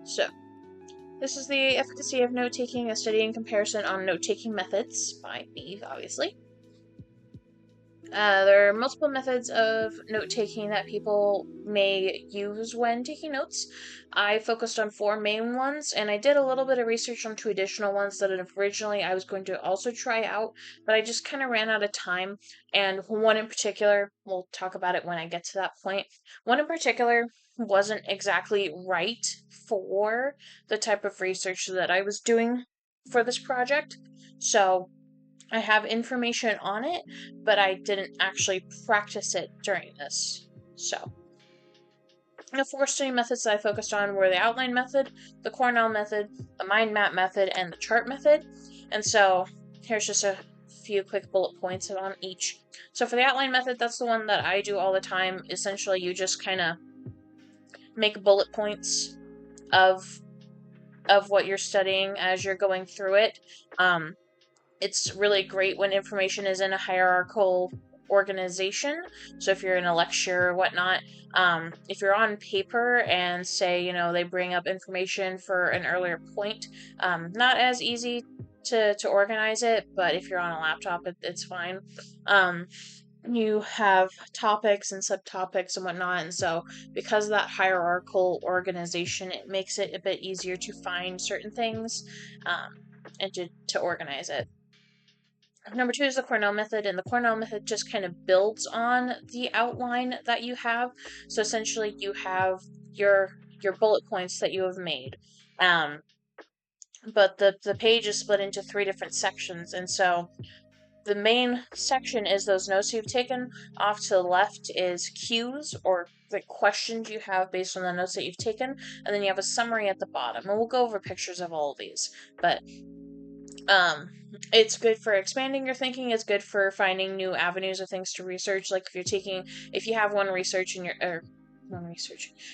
So, this is the Efficacy of Note-Taking, a study and comparison on note-taking methods by me, obviously. There are multiple methods of note-taking that people may use when taking notes. I focused on 4 main ones, and I did a little bit of research on 2 additional ones that originally I was going to also try out, but I just kind of ran out of time, and one in particular, we'll talk about it when I get to that point, one in particular wasn't exactly right for the type of research that I was doing for this project, so I have information on it, but I didn't actually practice it during this. So, the 4 study methods that I focused on were the outline method, the Cornell method, the mind map method, and the chart method. And so, here's just a few quick bullet points on each. So for the outline method, that's the one that I do all the time. Essentially, you just kind of make bullet points of what you're studying as you're going through it. It's really great when information is in a hierarchical organization. So if you're in a lecture or whatnot, if you're on paper and say, they bring up information for an earlier point, not as easy to organize it, but if you're on a laptop, it's fine. You have topics and subtopics and whatnot, and so because of that hierarchical organization, it makes it a bit easier to find certain things and to organize it. Number 2 is the Cornell method, and the Cornell method just kind of builds on the outline that you have. So essentially, you have your bullet points that you have made, but the page is split into 3 different sections, and so the main section is those notes you've taken. Off to the left is cues or the questions you have based on the notes that you've taken, and then you have a summary at the bottom. And we'll go over pictures of all of these, but it's good for expanding your thinking. It's good for finding new avenues of things to research. Like if you have one research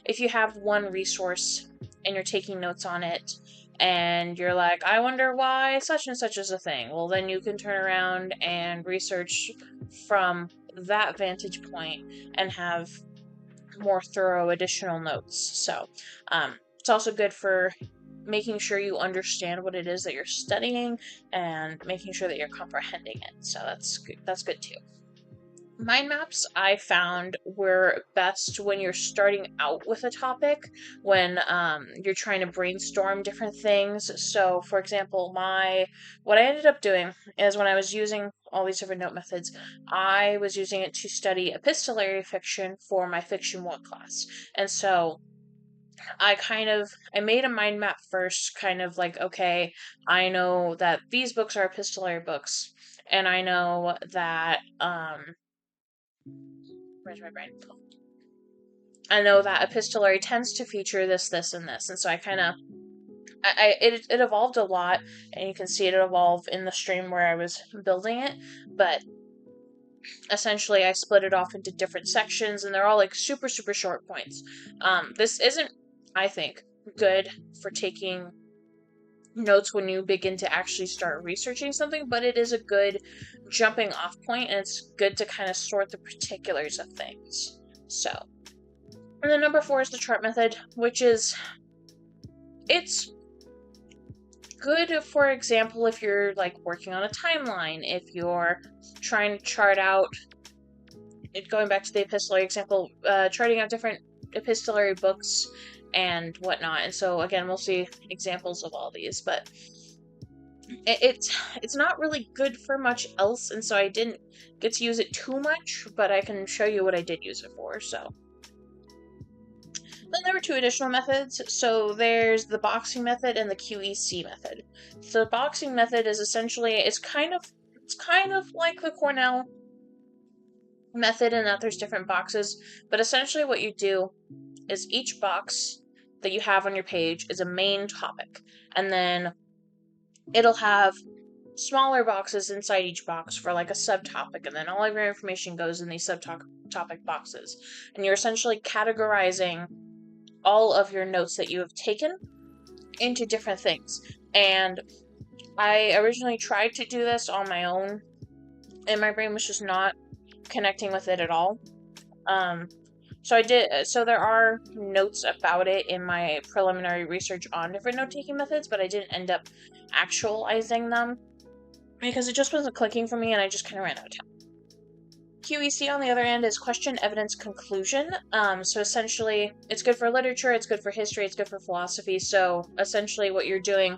if you have one resource and you're taking notes on it, and you're like, I wonder why such and such is a thing. Well, then you can turn around and research from that vantage point and have more thorough additional notes. So, it's also good for making sure you understand what it is that you're studying and making sure that you're comprehending it. So that's good too. Mind maps I found were best when you're starting out with a topic, when you're trying to brainstorm different things. So, for example, what I ended up doing is when I was using all these different note methods, I was using it to study epistolary fiction for my Fiction 1 class. And so I made a mind map first, kind of like, okay, I know that these books are epistolary books, and I know that, where's my brain? I know that epistolary tends to feature this, this, and this, and so it evolved a lot, and you can see it evolve in the stream where I was building it, but essentially I split it off into different sections, and they're all like super, super short points. This isn't, I think, good for taking notes when you begin to actually start researching something, but it is a good jumping off point, and it's good to kind of sort the particulars of things. So, and then number 4 is the chart method, which is, it's good, for example, if you're like working on a timeline, if you're trying to chart out, going back to the epistolary example, charting out different epistolary books and whatnot. And so again, we'll see examples of all these, but it's not really good for much else, and so I didn't get to use it too much, but I can show you what I did use it for. So then there were 2 additional methods. So there's the boxing method and the QEC method. So the boxing method is essentially, it's kind of like the Cornell method in that there's different boxes, but essentially what you do is each box that you have on your page is a main topic, and then it'll have smaller boxes inside each box for like a subtopic, and then all of your information goes in these subtopic boxes, and you're essentially categorizing all of your notes that you have taken into different things. And I originally tried to do this on my own, and my brain was just not connecting with it at all. So there are notes about it in my preliminary research on different note-taking methods, but I didn't end up actualizing them because it just wasn't clicking for me and I just kind of ran out of time. QEC, on the other end, is question, evidence, conclusion. So essentially, it's good for literature, it's good for history, it's good for philosophy. So essentially, what you're doing,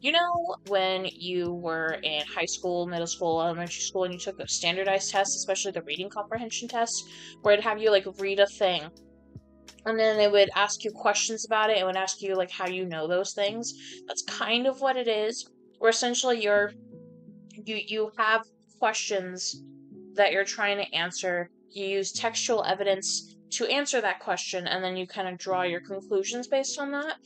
you know, when you were in high school, middle school, elementary school, and you took a standardized test, especially the reading comprehension test, where it'd have you like read a thing, and then it would ask you questions about it. It would ask you like how you know those things. That's kind of what it is. Where essentially you have questions that you're trying to answer. You use textual evidence to answer that question, and then you kind of draw your conclusions based on that.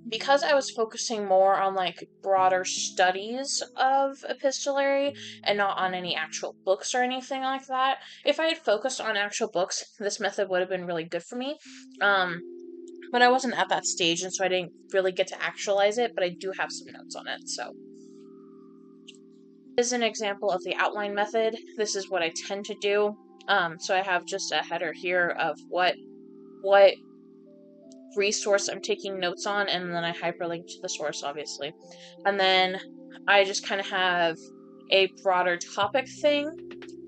Because I was focusing more on like broader studies of epistolary and not on any actual books or anything like that, if I had focused on actual books, this method would have been really good for me. But I wasn't at that stage, and so I didn't really get to actualize it, but I do have some notes on it, so. This is an example of the outline method. This is what I tend to do. So I have just a header here of what resource I'm taking notes on, and then I hyperlink to the source, obviously. And then I just kind of have a broader topic thing.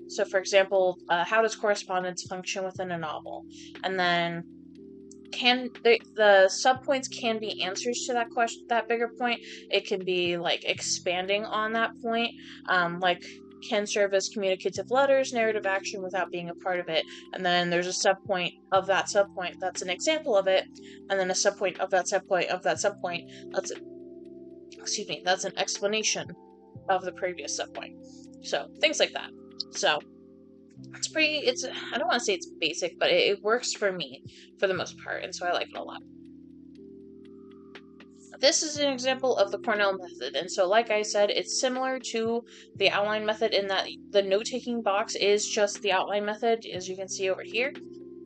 So, for example, how does correspondence function within a novel? And then the subpoints can be answers to that question, that bigger point. It can be like expanding on that point, like can serve as communicative letters, narrative action without being a part of it. And then there's a subpoint of that subpoint that's an example of it, and then a subpoint of that subpoint of that subpoint. That's an explanation of the previous subpoint. So things like that. So I don't want to say it's basic, but it works for me for the most part, and so I like it a lot. This is an example of the Cornell method, and so like I said, it's similar to the outline method in that the note-taking box is just the outline method, as you can see over here.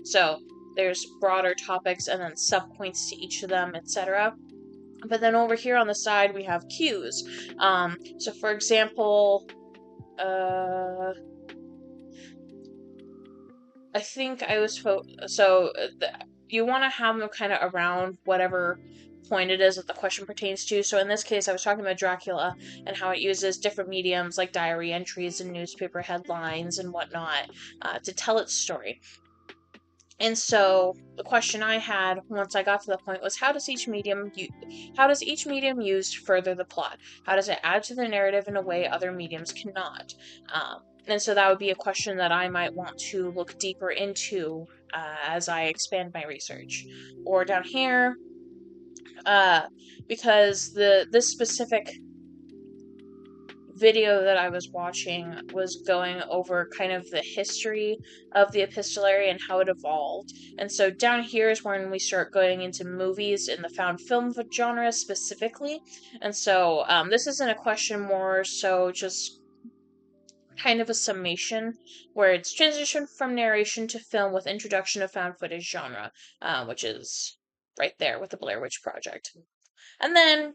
So there's broader topics and then subpoints to each of them, etc. But then over here on the side, we have cues. So for example, I think I was you want to have them kind of around whatever point it is that the question pertains to. So in this case, I was talking about Dracula and how it uses different mediums like diary entries and newspaper headlines and whatnot to tell its story. And so the question I had once I got to the point was, how does each medium used further the plot? How does it add to the narrative in a way other mediums cannot? And so that would be a question that I might want to look deeper into as I expand my research. Or down here, because this specific video that I was watching was going over kind of the history of the epistolary and how it evolved. And so down here is when we start going into movies in the found film genre specifically. And so this isn't a question, more so just kind of a summation where it's transitioned from narration to film with introduction of found footage genre, which is right there with the Blair Witch Project. And then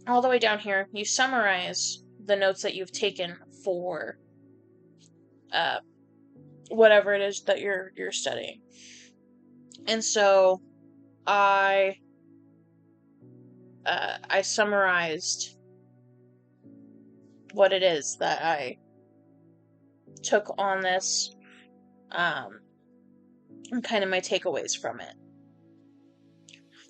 all the way down here, you summarize the notes that you've taken for whatever it is that you're studying. And so I summarized what it is that I took on this, and kind of my takeaways from it.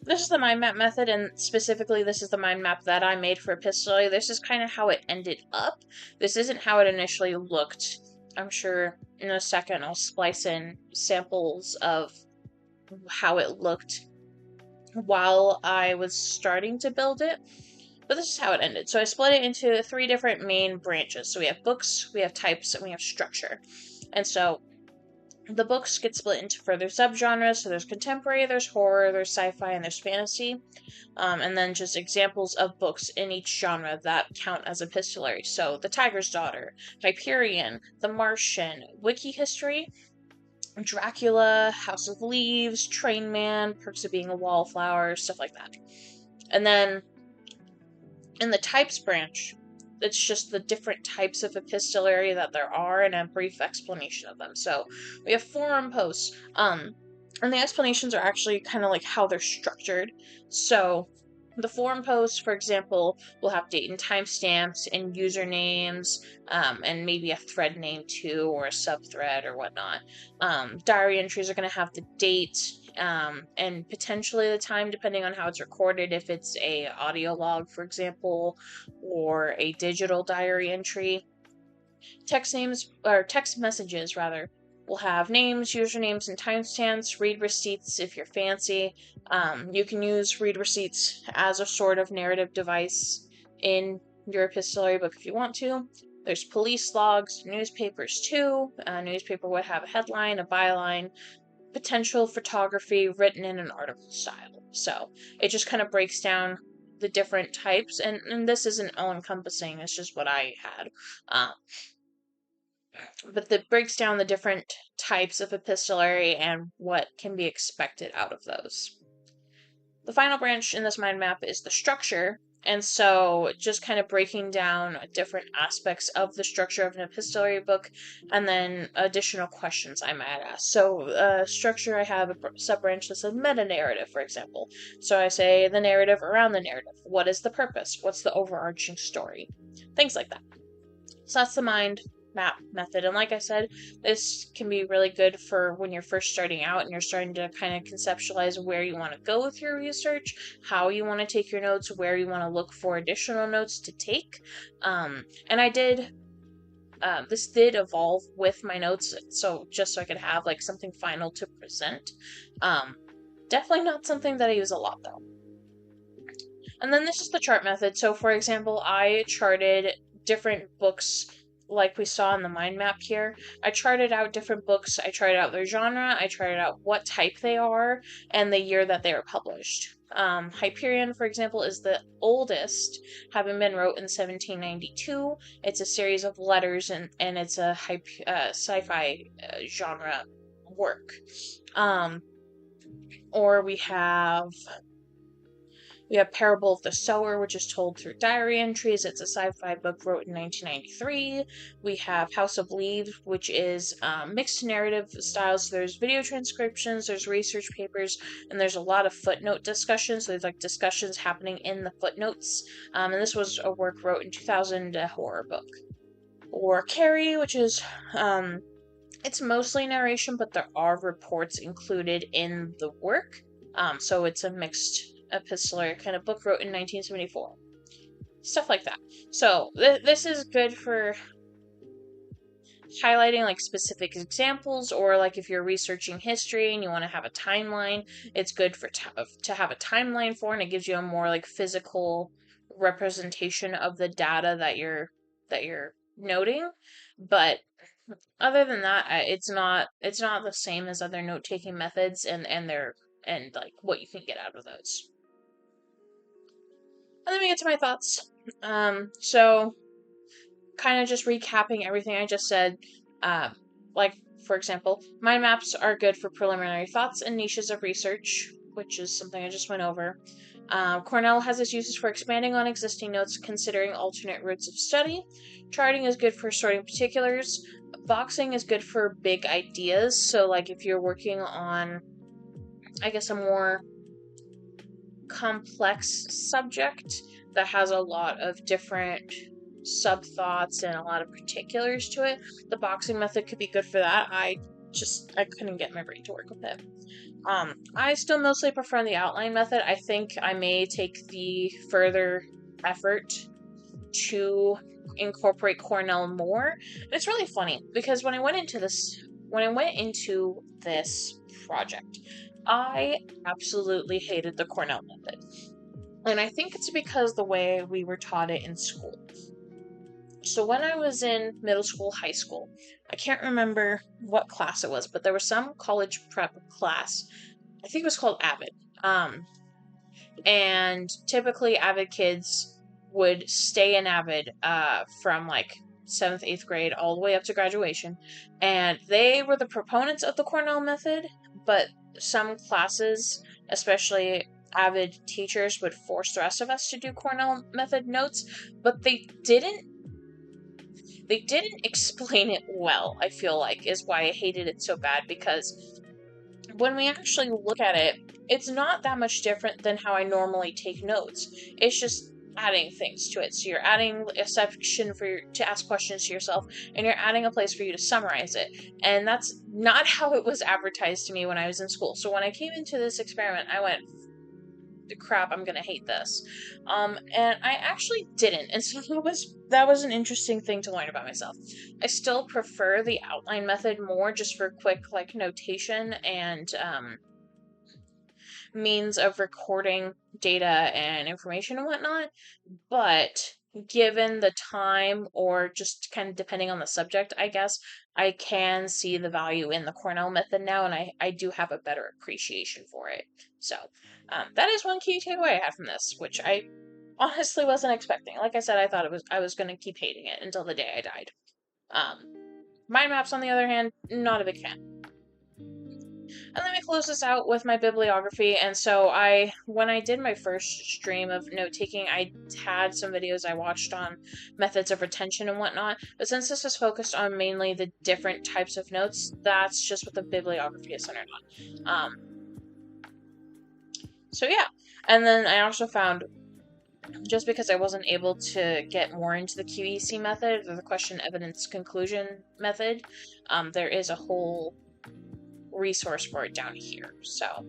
This is the mind map method, and specifically this is the mind map that I made for epistolary. This is kind of how it ended up. This isn't how it initially looked. I'm sure in a second I'll splice in samples of how it looked while I was starting to build it. But this is how it ended. So I split it into 3 different main branches. So we have books, we have types, and we have structure. And so the books get split into further subgenres. So there's contemporary, there's horror, there's sci-fi, and there's fantasy. And then just examples of books in each genre that count as epistolary. So The Tiger's Daughter, Hyperion, The Martian, Wiki History, Dracula, House of Leaves, Train Man, Perks of Being a Wallflower, stuff like that. And then in the types branch, it's just the different types of epistolary that there are and a brief explanation of them. So we have forum posts, and the explanations are actually kind of like how they're structured. So the forum posts, for example, will have date and timestamps and usernames, and maybe a thread name too, or a subthread or whatnot. Diary entries are going to have the date, and potentially the time, depending on how it's recorded, if it's a audio log, for example, or a digital diary entry. Text names, or text messages rather, will have names, usernames, and timestamps. Read receipts if you're fancy. You can use read receipts as a sort of narrative device in your epistolary book if you want to. There's police logs, newspapers too. A newspaper would have a headline, a byline, potential photography written in an article style. So it just kind of breaks down the different types, and this isn't all encompassing, it's just what I had. But that breaks down the different types of epistolary and what can be expected out of those. The final branch in this mind map is the structure, and so just kind of breaking down different aspects of the structure of an epistolary book, and then additional questions I might ask. So structure, I have a sub-branch that says meta-narrative, for example. So I say the narrative around the narrative. What is the purpose? What's the overarching story? Things like that. So that's the mind map method. And like I said, this can be really good for when you're first starting out and you're starting to kind of conceptualize where you want to go with your research, how you want to take your notes, where you want to look for additional notes to take. And I did this did evolve with my notes, so just so I could have like something final to present. Definitely not something that I use a lot though. And then this is the chart method. So for example, I charted different books like we saw in the mind map here. I charted out different books. I charted out their genre. I charted out what type they are and the year that they were published. Hyperion, for example, is the oldest, having been wrote in 1792. It's a series of letters, and it's a sci-fi genre work. Or we have Parable of the Sower, which is told through diary entries. It's a sci-fi book wrote in 1993. We have House of Leaves, which is mixed narrative styles. There's video transcriptions, there's research papers, and there's a lot of footnote discussions. So there's like discussions happening in the footnotes. And this was a work wrote in 2000, a horror book. Or Carrie, which is it's mostly narration, but there are reports included in the work. So it's a mixed epistolary kind of book wrote in 1974. Stuff like that. So this is good for highlighting like specific examples, or like if you're researching history and you want to have a timeline, it's good for to have a timeline for, and it gives you a more like physical representation of the data that you're noting. But other than that, it's not the same as other note-taking methods, and like what you can get out of those. And then we get to my thoughts. So kind of just recapping everything I just said. Like for example, mind maps are good for preliminary thoughts and niches of research, which is something I just went over. Cornell has its uses for expanding on existing notes, considering alternate routes of study. Charting is good for sorting particulars. Boxing is good for big ideas. So, like, if you're working on, I guess, a more complex subject that has a lot of different sub-thoughts and a lot of particulars to it, the boxing method could be good for that. I couldn't get my brain to work with it. I still mostly prefer the outline method. I think I may take the further effort to incorporate Cornell more. And it's really funny because when I went into this project, I absolutely hated the Cornell method. And I think it's because the way we were taught it in school. So when I was in middle school, high school, I can't remember what class it was, but there was some college prep class. I think it was called AVID. And typically AVID kids would stay in AVID from like 7th, 8th grade all the way up to graduation. And they were the proponents of the Cornell method, but some classes, especially AVID teachers, would force the rest of us to do Cornell method notes, but they didn't they didn't explain it well, I feel like, is why I hated it so bad, because when we actually look at it, it's not that much different than how I normally take notes. It's just adding things to it. So you're adding a section to ask questions to yourself, and you're adding a place for you to summarize it. And that's not how it was advertised to me when I was in school. So when I came into this experiment, I went, crap, I'm gonna hate this. And I actually didn't. And so that was an interesting thing to learn about myself. I still prefer the outline method more, just for quick like notation and means of recording data and information and whatnot. But given the time, or just kind of depending on the subject, I guess, I can see the value in the Cornell method now, and I do have a better appreciation for it. So that is one key takeaway I had from this, which I honestly wasn't expecting. Like I said, I was going to keep hating it until the day I died. Mind maps, on the other hand, not a big fan. And let me close this out with my bibliography. And so when I did my first stream of note taking, I had some videos I watched on methods of retention and whatnot. But since this was focused on mainly the different types of notes, that's just what the bibliography is centered on. So yeah. And then I also found, just because I wasn't able to get more into the QEC method, or the question, evidence, conclusion method, there is a whole resource for it down here. So